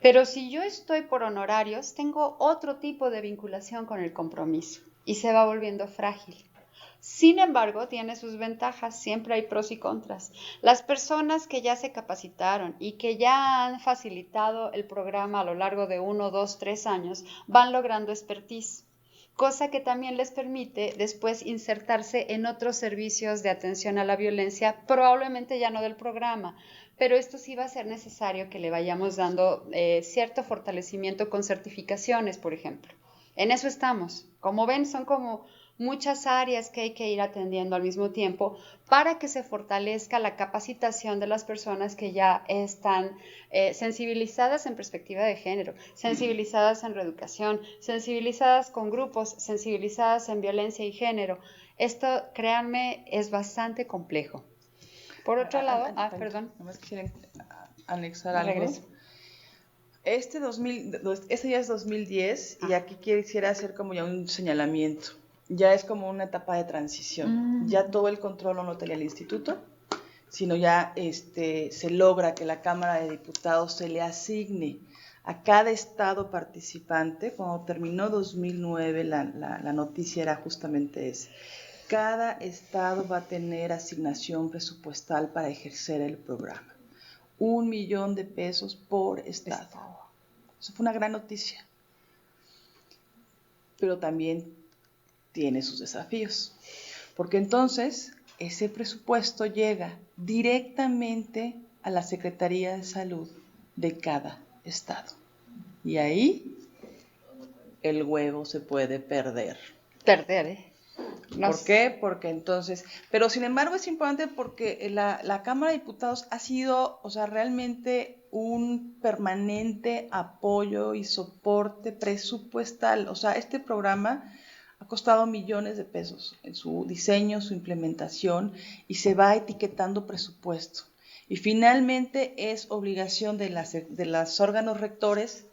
Pero si yo estoy por honorarios, tengo otro tipo de vinculación con el compromiso y se va volviendo frágil. Sin embargo, tiene sus ventajas, siempre hay pros y contras. Las personas que ya se capacitaron y que ya han facilitado el programa a lo largo de 1, 2, 3 años van logrando expertise, cosa que también les permite después insertarse en otros servicios de atención a la violencia, probablemente ya no del programa, pero esto sí va a ser necesario que le vayamos dando cierto fortalecimiento con certificaciones, por ejemplo. En eso estamos. Como ven, son como muchas áreas que hay que ir atendiendo al mismo tiempo para que se fortalezca la capacitación de las personas que ya están sensibilizadas en perspectiva de género, sensibilizadas en reeducación, sensibilizadas con grupos, sensibilizadas en violencia y género. Esto, créanme, es bastante complejo. Por otro lado, perdón. Nomás quisiera anexar algo. Regreso. Este ya es 2010 y aquí quisiera hacer como ya un señalamiento. Ya es como una etapa de transición. Ya todo el control no lo tenía el instituto, sino ya se logra que la Cámara de Diputados se le asigne a cada estado participante. Cuando terminó 2009, la noticia era justamente esa. Cada estado va a tener asignación presupuestal para ejercer el programa. 1 millón de pesos por estado. Eso fue una gran noticia. Pero también tiene sus desafíos. Porque entonces, ese presupuesto llega directamente a la Secretaría de Salud de cada estado. Y ahí el huevo se puede perder. Perder, ¿eh? ¿Por qué? Porque entonces, pero sin embargo es importante porque la Cámara de Diputados ha sido, o sea, realmente un permanente apoyo y soporte presupuestal. O sea, este programa ha costado millones de pesos en su diseño, su implementación, y se va etiquetando presupuesto. Y finalmente es obligación de los órganos rectores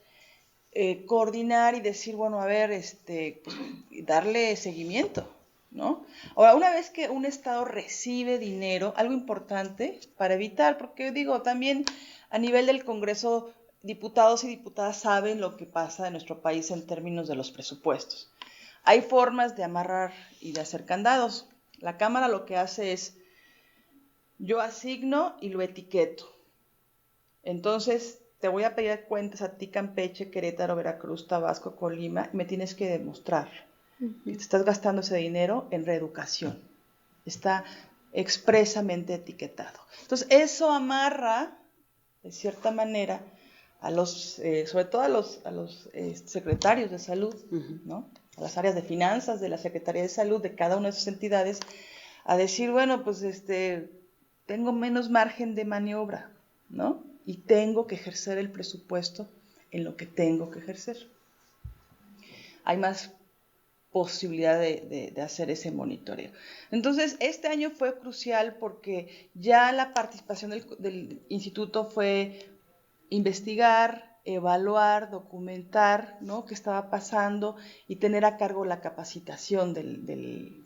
coordinar y decir, bueno, a ver, pues, darle seguimiento, ¿no? Ahora, una vez que un estado recibe dinero, algo importante para evitar, porque digo, también a nivel del Congreso, diputados y diputadas saben lo que pasa en nuestro país en términos de los presupuestos. Hay formas de amarrar y de hacer candados. La Cámara lo que hace es, yo asigno y lo etiqueto. Entonces, te voy a pedir cuentas a ti, Campeche, Querétaro, Veracruz, Tabasco, Colima, y me tienes que demostrar que te estás gastando ese dinero en reeducación. Está expresamente etiquetado. Entonces, eso amarra, de cierta manera, a los, sobre todo a los secretarios de salud, ¿no? A las áreas de finanzas de la Secretaría de Salud de cada una de esas entidades, a decir, bueno, pues tengo menos margen de maniobra, ¿no? Y tengo que ejercer el presupuesto en lo que tengo que ejercer. Hay más posibilidad de hacer ese monitoreo. Entonces, este año fue crucial porque ya la participación del instituto fue investigar, evaluar, documentar, ¿no?, qué estaba pasando y tener a cargo la capacitación del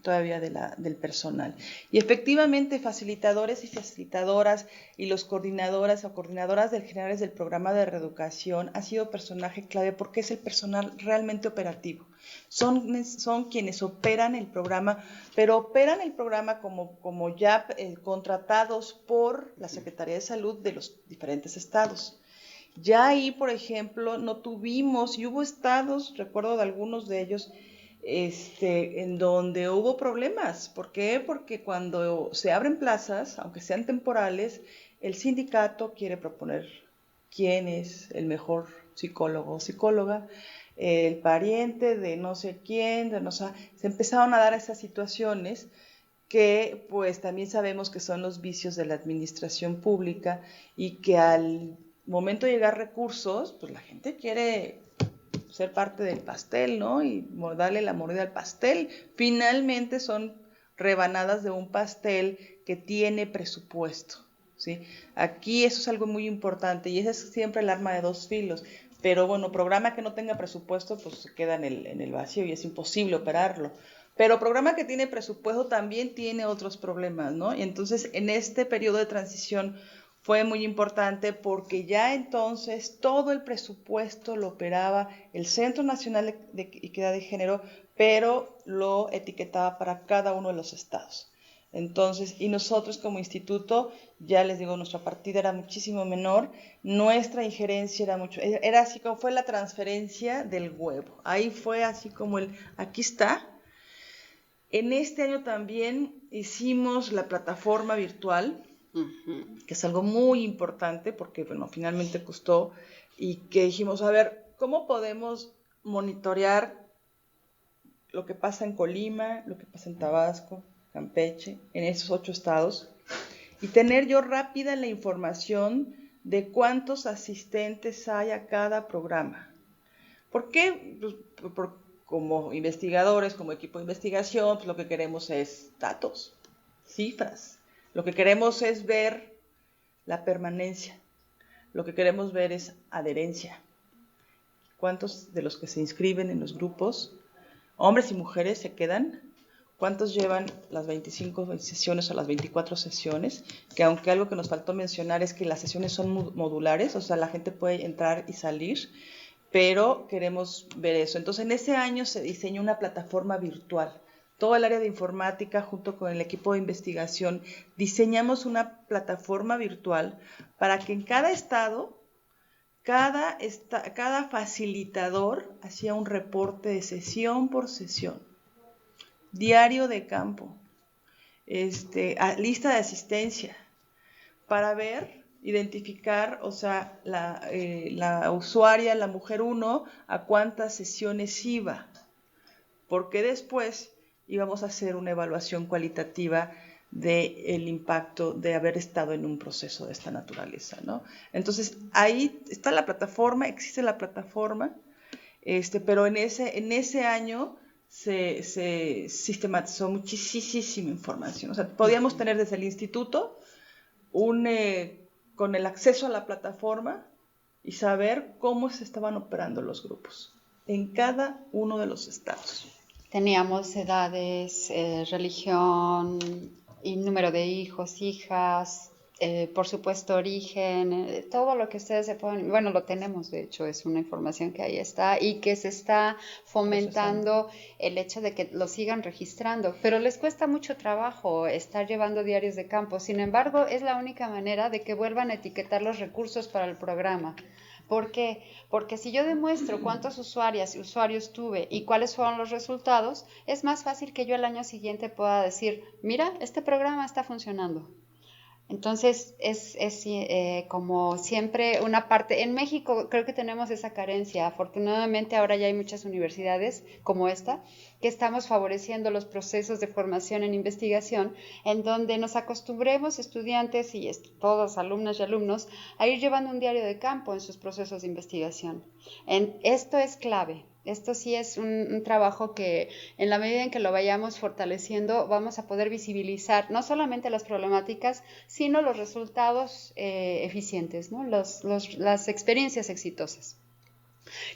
personal. Y efectivamente, facilitadores y facilitadoras y los coordinadores o coordinadoras generales del programa de reeducación ha sido personaje clave porque es el personal realmente operativo. Son quienes operan el programa, pero operan el programa como ya contratados por la Secretaría de Salud de los diferentes estados. Ya ahí, por ejemplo, no tuvimos, y hubo estados, recuerdo de algunos de ellos, en donde hubo problemas. ¿Por qué? Porque cuando se abren plazas, aunque sean temporales, el sindicato quiere proponer quién es el mejor psicólogo o psicóloga, el pariente de no sé quién, se empezaron a dar esas situaciones que pues también sabemos que son los vicios de la administración pública y que al momento de llegar recursos, pues la gente quiere ser parte del pastel, ¿no? Y darle la mordida al pastel. Finalmente son rebanadas de un pastel que tiene presupuesto, ¿sí? Aquí eso es algo muy importante y ese es siempre el arma de dos filos. Pero bueno, programa que no tenga presupuesto, pues se queda en el vacío y es imposible operarlo. Pero programa que tiene presupuesto también tiene otros problemas, ¿no? Y entonces en este periodo de transición fue muy importante porque ya entonces todo el presupuesto lo operaba el Centro Nacional de Equidad de Género, pero lo etiquetaba para cada uno de los estados. Entonces, y nosotros como instituto, ya les digo, nuestra partida era muchísimo menor, nuestra injerencia era así como fue la transferencia del huevo. Ahí fue así como aquí está. En este año también hicimos la plataforma virtual, que es algo muy importante porque, bueno, finalmente costó y que dijimos, a ver, ¿cómo podemos monitorear lo que pasa en Colima, lo que pasa en Tabasco, Campeche, en esos 8 estados? Y tener yo rápida la información de cuántos asistentes hay a cada programa. ¿Por qué? Pues, como investigadores, como equipo de investigación, pues lo que queremos es datos, cifras. Lo que queremos es ver la permanencia. Lo que queremos ver es adherencia. ¿Cuántos de los que se inscriben en los grupos, hombres y mujeres, se quedan? ¿Cuántos llevan las 25 sesiones o las 24 sesiones? Que aunque algo que nos faltó mencionar es que las sesiones son modulares, o sea, la gente puede entrar y salir, pero queremos ver eso. Entonces, en ese año se diseñó una plataforma virtual. Todo el área de informática, junto con el equipo de investigación, diseñamos una plataforma virtual para que en cada estado, cada facilitador hacía un reporte de sesión por sesión, diario de campo. lista de asistencia para identificar, o sea, la usuaria, la mujer 1, a cuántas sesiones iba, porque después íbamos a hacer una evaluación cualitativa del impacto de haber estado en un proceso de esta naturaleza, ¿no? Entonces, ahí está la plataforma, existe la plataforma, pero en ese año se sistematizó muchísima información. O sea, podíamos tener desde el instituto con el acceso a la plataforma y saber cómo se estaban operando los grupos en cada uno de los estados. Teníamos edades, religión y número de hijos, hijas, por supuesto origen, todo lo que ustedes se pueden, bueno, lo tenemos de hecho, es una información que ahí está y que se está fomentando el hecho de que lo sigan registrando, pero les cuesta mucho trabajo estar llevando diarios de campo, sin embargo es la única manera de que vuelvan a etiquetar los recursos para el programa. ¿Por qué? Porque si yo demuestro cuántas usuarias y usuarios tuve y cuáles fueron los resultados, es más fácil que yo el año siguiente pueda decir, mira, este programa está funcionando. Entonces, es como siempre una parte, en México creo que tenemos esa carencia, afortunadamente ahora ya hay muchas universidades como esta, que estamos favoreciendo los procesos de formación en investigación, en donde nos acostumbremos estudiantes y todos, alumnas y alumnos, a ir llevando un diario de campo en sus procesos de investigación. Esto es clave. Esto sí es un trabajo que en la medida en que lo vayamos fortaleciendo vamos a poder visibilizar no solamente las problemáticas, sino los resultados eficientes, ¿no? Las experiencias exitosas.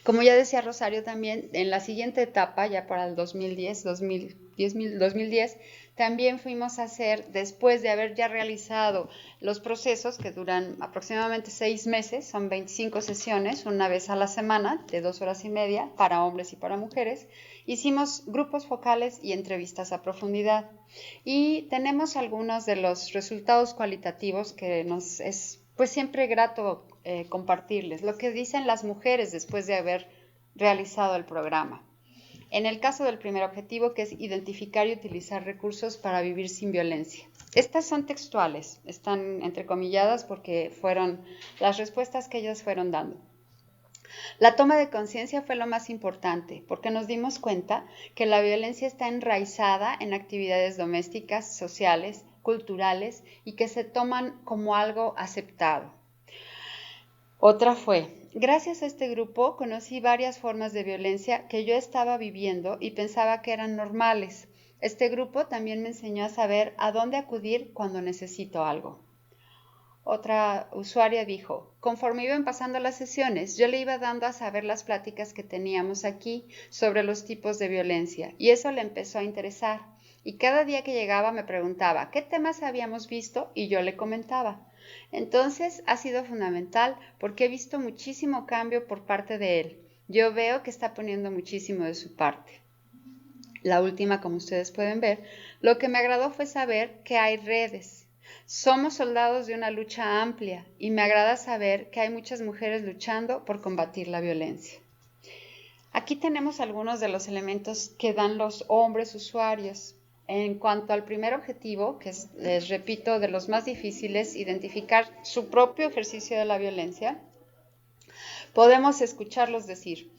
Como ya decía Rosario también, en la siguiente etapa, ya para el 2010, también fuimos a hacer, después de haber ya realizado los procesos que duran aproximadamente 6 meses, son 25 sesiones, una vez a la semana, de 2 horas y media, para hombres y para mujeres, hicimos grupos focales y entrevistas a profundidad. Y tenemos algunos de los resultados cualitativos que nos es pues siempre grato compartirles lo que dicen las mujeres después de haber realizado el programa. En el caso del primer objetivo, que es identificar y utilizar recursos para vivir sin violencia. Estas son textuales, están entrecomilladas porque fueron las respuestas que ellas fueron dando. La toma de conciencia fue lo más importante, porque nos dimos cuenta que la violencia está enraizada en actividades domésticas, sociales, culturales y que se toman como algo aceptado. Otra fue, gracias a este grupo conocí varias formas de violencia que yo estaba viviendo y pensaba que eran normales. Este grupo también me enseñó a saber a dónde acudir cuando necesito algo. Otra usuaria dijo, conforme iban pasando las sesiones, yo le iba dando a saber las pláticas que teníamos aquí sobre los tipos de violencia y eso le empezó a interesar. Y cada día que llegaba me preguntaba qué temas habíamos visto y yo le comentaba. Entonces ha sido fundamental porque he visto muchísimo cambio por parte de él. Yo veo que está poniendo muchísimo de su parte. La última, como ustedes pueden ver, lo que me agradó fue saber que hay redes. Somos soldados de una lucha amplia y me agrada saber que hay muchas mujeres luchando por combatir la violencia. Aquí tenemos algunos de los elementos que dan los hombres usuarios. En cuanto al primer objetivo, que es, les repito, de los más difíciles, identificar su propio ejercicio de la violencia, podemos escucharlos decir,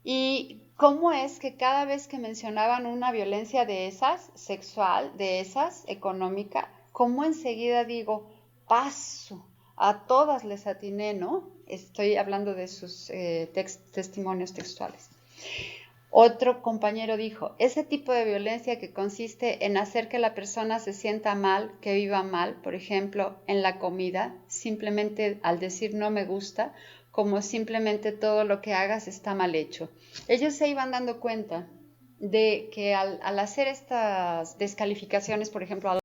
¿y cómo es que cada vez que mencionaban una violencia de esas, sexual, de esas, económica, cómo enseguida digo, paso, a todas les atiné, ¿no? Estoy hablando de sus testimonios textuales. Otro compañero dijo, ese tipo de violencia que consiste en hacer que la persona se sienta mal, que viva mal, por ejemplo, en la comida, simplemente al decir no me gusta, como simplemente todo lo que hagas está mal hecho. Ellos se iban dando cuenta de que al hacer estas descalificaciones, por ejemplo,